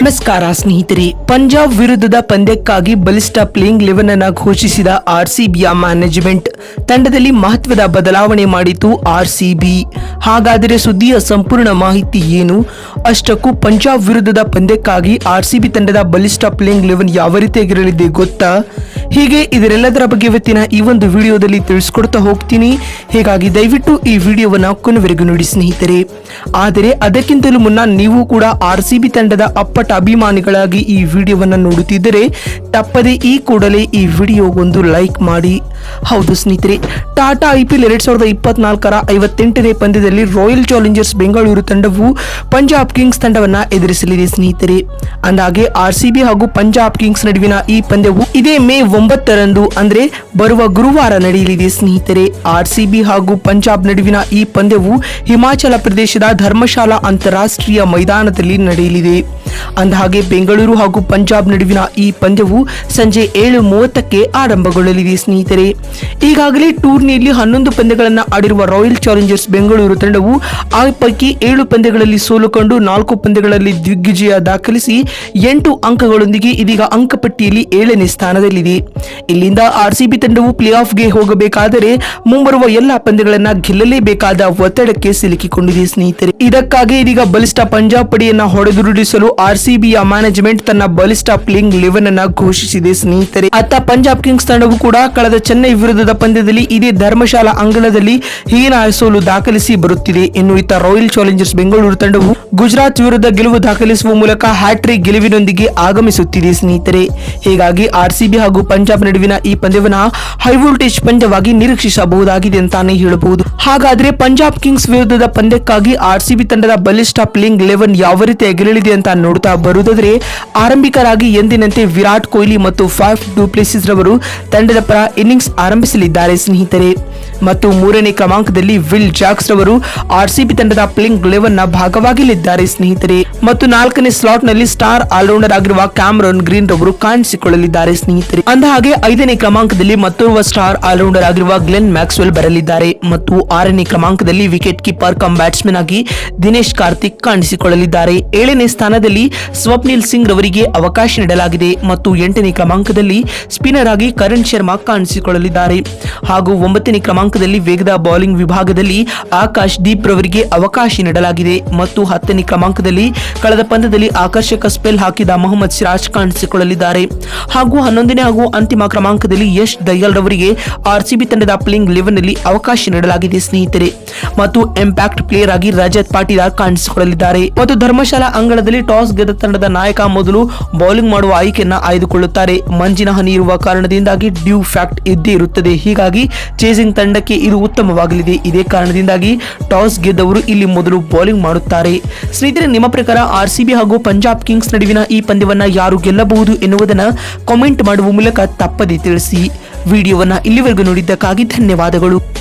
ನಮಸ್ಕಾರ ಸ್ನೇಹಿತರೆ, ಪಂಜಾಬ್ ವಿರುದ್ಧದ ಪಂದ್ಯಕ್ಕಾಗಿ ಬಲಿಷ್ಠ ಪ್ಲೇಯಿಂಗ್ 11 ಅನ್ನು ಘೋಷಿಸಿದ ಆರ್ಸಿಬಿಯ ಮ್ಯಾನೇಜ್ಮೆಂಟ್ ತಂಡದಲ್ಲಿ ಮಹತ್ವದ ಬದಲಾವಣೆ ಮಾಡಿತು ಆರ್ಸಿಬಿ. ಹಾಗಾದರೆ ಸುದ್ದಿಯ ಸಂಪೂರ್ಣ ಮಾಹಿತಿ ಏನು? ಅಷ್ಟಕ್ಕೂ ಪಂಜಾಬ್ ವಿರುದ್ಧದ ಪಂದ್ಯಕ್ಕಾಗಿ ಆರ್ಸಿಬಿ ತಂಡದ ಬಲಿಷ್ಠ ಪ್ಲೇಯಿಂಗ್ 11 ಯಾವ ರೀತಿಯಾಗಿರಲಿದೆ ಗೊತ್ತಾ? ಹೀಗೆ ಇದರೆಲ್ಲದರ ಬಗ್ಗೆ ಇವತ್ತಿನ ಈ ಒಂದು ವಿಡಿಯೋದಲ್ಲಿ ತಿಳಿಸ್ಕೊಡ್ತಾ ಹೋಗ್ತೀನಿ. ಹೀಗಾಗಿ ದಯವಿಟ್ಟು ಈ ವಿಡಿಯೋವನ್ನ ಕೊನೆವರೆಗೂ ನೋಡಿ ಸ್ನೇಹಿತರೆ. ಆದರೆ ಅದಕ್ಕಿಂತಲೂ ಮುನ್ನ ನೀವು ಕೂಡ ಆರ್ಸಿಬಿ ತಂಡದ ಅಪ್ಪಟ ಅಭಿಮಾನಿಗಳಾಗಿ ಈ ವಿಡಿಯೋವನ್ನ ನೋಡುತ್ತಿದ್ದರೆ ತಪ್ಪದೆ ಈ ಕೂಡಲೇ ಈ ವಿಡಿಯೋಗೊಂದು ಲೈಕ್ ಮಾಡಿ. ಹೌದು ಸ್ನೇಹಿತರೆ, ಟಾಟಾ IPL 2024ರ 58ನೇ ಪಂದ್ಯದಲ್ಲಿ ರಾಯಲ್ ಚಾಲೆಂಜರ್ಸ್ ಬೆಂಗಳೂರು ತಂಡವು ಪಂಜಾಬ್ ಕಿಂಗ್ಸ್ ತಂಡವನ್ನ ಎದುರಿಸಲಿದೆ ಸ್ನೇಹಿತರೆ. ಅಂದಾಗೆ ಆರ್ಸಿಬಿ ಹಾಗೂ ಪಂಜಾಬ್ ಕಿಂಗ್ಸ್ ನಡುವಿನ ಈ ಪಂದ್ಯವು ಇದೇ ಮೇ 9ರಂದು ಅಂದ್ರೆ ಬರುವ ಗುರುವಾರ ನಡೆಯಲಿದೆ ಸ್ನೇಹಿತರೆ. ಆರ್ಸಿಬಿ ಹಾಗೂ ಪಂಜಾಬ್ ನಡುವಿನ ಈ ಪಂದ್ಯವು ಹಿಮಾಚಲ ಪ್ರದೇಶದ ಧರ್ಮಶಾಲಾ ಅಂತಾರಾಷ್ಟ್ರೀಯ ಮೈದಾನದಲ್ಲಿ ನಡೆಯಲಿದೆ. ಅಂದಹಾಗೆ ಬೆಂಗಳೂರು ಹಾಗೂ ಪಂಜಾಬ್ ನಡುವಿನ ಈ ಪಂದ್ಯವು ಸಂಜೆ 7:30ಕ್ಕೆ ಆರಂಭಗೊಳ್ಳಲಿದೆ ಸ್ನೇಹಿತರೆ. ಈಗಾಗಲೇ ಟೂರ್ನಿಯಲ್ಲಿ 11 ಪಂದ್ಯಗಳನ್ನು ಆಡಿರುವ ರಾಯಲ್ ಚಾಲೆಂಜರ್ಸ್ ಬೆಂಗಳೂರು ತಂಡವು ಆ ಪೈಕಿ 7 ಪಂದ್ಯಗಳಲ್ಲಿ ಸೋಲು ಕಂಡು 4 ಪಂದ್ಯಗಳಲ್ಲಿ ದಿಗ್ವಿಜಯ ದಾಖಲಿಸಿ 8 ಅಂಕಗಳೊಂದಿಗೆ ಇದೀಗ ಅಂಕಪಟ್ಟಿಯಲ್ಲಿ 7ನೇ ಸ್ಥಾನದಲ್ಲಿದೆ. ಇಲ್ಲಿಂದ ಆರ್ಸಿಬಿ ತಂಡವು ಪ್ಲೇ ಆಫ್ಗೆ ಹೋಗಬೇಕಾದರೆ ಮುಂಬರುವ ಎಲ್ಲಾ ಪಂದ್ಯಗಳನ್ನ ಗೆಲ್ಲಲೇಬೇಕಾದ ಒತ್ತಡಕ್ಕೆ ಸಿಲುಕಿಕೊಂಡಿದೆ ಸ್ನೇಹಿತರೆ. ಇದಕ್ಕಾಗಿ ಇದೀಗ ಬಲಿಷ್ಠ ಪಂಜಾಬ್ ಪಡೆಯನ್ನ ಹೊಡೆದುರುಳಿಸಲು ಆರ್ಸಿಬಿಯ ಮ್ಯಾನೇಜ್ಮೆಂಟ್ ತನ್ನ ಬಲಿಷ್ಠ ಪ್ಲೇಯಿಂಗ್ 11 ಅನ್ನ ಘೋಷಿಸಿದೆ ಸ್ನೇಹಿತರೆ. ಅತ್ತ ಪಂಜಾಬ್ ಕಿಂಗ್ಸ್ ತಂಡವು ಕೂಡ ಕಳೆದ ಚೆನ್ನೈ ವಿರುದ್ಧದ ಪಂದ್ಯದಲ್ಲಿ ಇದೇ ಧರ್ಮಶಾಲಾ ಅಂಗಣದಲ್ಲಿ ಹೀನಾಯ ಸೋಲು ದಾಖಲಿಸಿ ಬರುತ್ತಿದೆ. ಇನ್ನು ಇತ್ತ ರಾಯಲ್ ಚಾಲೆಂಜರ್ಸ್ ಬೆಂಗಳೂರು ತಂಡವು ಗುಜರಾತ್ ವಿರುದ್ಧ ಗೆಲುವು ದಾಖಲಿಸುವ ಮೂಲಕ ಹ್ಯಾಟ್ರಿಕ್ ಗೆಲುವಿನೊಂದಿಗೆ ಆಗಮಿಸುತ್ತಿದೆ ಸ್ನೇಹಿತರೆ. ಹೀಗಾಗಿ ಆರ್ಸಿಬಿ ಹಾಗೂ ಪಂಜಾಬ್ ನಡುವಿನ ಈ ಪಂದ್ಯವನ್ನ ಹೈ ವೋಲ್ಟೇಜ್ ಪಂದ್ಯವಾಗಿ ನಿರೀಕ್ಷಿಸಬಹುದಾಗಿದೆ ಅಂತಾನೆ ಹೇಳಬಹುದು. ಹಾಗಾದ್ರೆ ಪಂಜಾಬ್ ಕಿಂಗ್ಸ್ ವಿರುದ್ಧದ ಪಂದ್ಯಕ್ಕಾಗಿ ಆರ್ಸಿಬಿ ತಂಡದ ಬಲಿಷ್ಠ ಪ್ಲೇಯಿಂಗ್ 11 ಯಾವ ರೀತಿಯಾಗಿರಲಿದೆ ಅಂತ ನೋಡ್ತಾ ಬರುವುದಾದ್ರೆ, ಆರಂಭಿಕರಾಗಿ ಎಂದಿನಂತೆ ವಿರಾಟ್ ಕೊಹ್ಲಿ ಮತ್ತು ಫಾಫ್ ಡು ಪ್ಲೆಸಿಸ್ ರವರು ತಂಡದ ಪರ ಇನ್ನಿಂಗ್ಸ್ ಆರಂಭಿಸಲಿದ್ದಾರೆ ಸ್ನೇಹಿತರೆ. ಮತ್ತು 3ನೇ ಕ್ರಮಾಂಕದಲ್ಲಿ ವಿಲ್ ಜಾಕ್ಸ್ ರವರು ಆರ್ಸಿಬಿ ತಂಡದ ಪ್ಲೇಯಿಂಗ್ 11 ನ ಭಾಗವಾಗಲಿದ್ದಾರೆ ಸ್ನೇಹಿತರೆ. ಮತ್ತು 4ನೇ ಸ್ಲಾಟ್ ನಲ್ಲಿ ಸ್ಟಾರ್ ಆಲ್ರೌಂಡರ್ ಆಗಿರುವ ಕ್ಯಾಮರನ್ ಗ್ರೀನ್ ರವರು ಕಾಣಿಸಿಕೊಳ್ಳಲಿದ್ದಾರೆ ಸ್ನೇಹಿತರೆ. ಅಂದಹಾಗೆ 5ನೇ ಕ್ರಮಾಂಕದಲ್ಲಿ ಮತ್ತೋರ್ವ ಸ್ಟಾರ್ ಆಲ್ರೌಂಡರ್ ಆಗಿರುವ ಗ್ಲೆನ್ ಮ್ಯಾಕ್ಸ್ವೆಲ್ ಬರಲಿದ್ದಾರೆ. ಮತ್ತು 6ನೇ ಕ್ರಮಾಂಕದಲ್ಲಿ ವಿಕೆಟ್ ಕೀಪರ್ ಕಮ್ ಬ್ಯಾಟ್ಸ್ಮನ್ ಆಗಿ ದಿನೇಶ್ ಕಾರ್ತಿಕ್ ಕಾಣಿಸಿಕೊಳ್ಳಲಿದ್ದಾರೆ. 7ನೇ ಸ್ಥಾನದಲ್ಲಿ ಸ್ವಪ್ನಿಲ್ ಸಿಂಗ್ ರವರಿಗೆ ಅವಕಾಶ ನೀಡಲಾಗಿದೆ. ಮತ್ತು 8ನೇ ಕ್ರಮಾಂಕದಲ್ಲಿ ಸ್ಪಿನ್ನರ್ ಆಗಿ ಕರಣ್ ಶರ್ಮಾ ಕಾಣಿಸಿಕೊಳ್ಳಲಿದ್ದಾರೆ. ಹಾಗೂ 9ನೇ ಕ್ರಮಾಂಕದಲ್ಲಿ ವೇಗದ ಬೌಲಿಂಗ್ ವಿಭಾಗದಲ್ಲಿ ಆಕಾಶ್ ದೀಪ್ ರವರಿಗೆ ಅವಕಾಶ ನೀಡಲಾಗಿದೆ. ಮತ್ತು 10ನೇ ಕ್ರಮಾಂಕದಲ್ಲಿ ಕಳೆದ ಪಂದ್ಯದಲ್ಲಿ ಆಕರ್ಷಕ ಸ್ಪೆಲ್ ಹಾಕಿದ ಮೊಹಮ್ಮದ್ ಸಿರಾಜ್ ಕಾಣಿಸಿಕೊಳ್ಳಲಿದ್ದಾರೆ. ಹಾಗೂ 11ನೇ ಹಾಗೂ ಅಂತಿಮ ಕ್ರಮಾಂಕದಲ್ಲಿ ಯಶ್ ದಯಾಲ್ ರವರಿಗೆ ಆರ್ಸಿಬಿ ತಂಡದ ಪ್ಲೇಯಿಂಗ್ 11 ನಲ್ಲಿ ಅವಕಾಶ ನೀಡಲಾಗಿದೆ ಸ್ನೇಹಿತರೆ. ಮತ್ತು ಇಂಪ್ಯಾಕ್ಟ್ ಪ್ಲೇಯರ್ ಆಗಿ ರಜತ್ ಪಾಟೀದಾರ್ ಕಾಣಿಸಿಕೊಳ್ಳಲಿದ್ದಾರೆ. ಮತ್ತು ಧರ್ಮಶಾಲಾ ಅಂಗಳದಲ್ಲಿ ಟಾಸ್ ಗೆದ್ದ ತಂಡದ ನಾಯಕ ಮೊದಲು ಬೌಲಿಂಗ್ ಮಾಡುವ ಆಯ್ಕೆಯನ್ನ ಆಯ್ದುಕೊಳ್ಳುತ್ತಾರೆ. ಮಂಜಿನ ಹನಿ ಇರುವ ಕಾರಣದಿಂದಾಗಿ ಡ್ಯೂ ಫ್ಯಾಕ್ಟ್ ಇದ್ದೇ ಇರುತ್ತದೆ. ಹೀಗಾಗಿ ಚೇಸಿಂಗ್ ತಂಡಕ್ಕೆ ಇದು ಉತ್ತಮವಾಗಲಿದೆ. ಇದೇ ಕಾರಣದಿಂದಾಗಿ ಟಾಸ್ ಗೆದ್ದವರು ಇಲ್ಲಿ ಮೊದಲು ಬೌಲಿಂಗ್ ಮಾಡುತ್ತಾರೆ. ಸ್ನೇಹಿತರೆ, ನಿಮ್ಮ ಪ್ರಕಾರ ಆರ್ಸಿಬಿ ಹಾಗೂ ಪಂಜಾಬ್ ಕಿಂಗ್ಸ್ ನಡುವಿನ ಈ ಪಂದ್ಯವನ್ನ ಯಾರು ಗೆಲ್ಲಬಹುದು ಎನ್ನುವುದನ್ನ ಕಾಮೆಂಟ್ ಮಾಡುವ ಮೂಲಕ ತಪ್ಪದೆ ತಿಳಿಸಿ. ವಿಡಿಯೋವನ್ನ ಇಲ್ಲಿವರೆಗೂ ನೋಡಿದ್ದಕ್ಕಾಗಿ ಧನ್ಯವಾದಗಳು.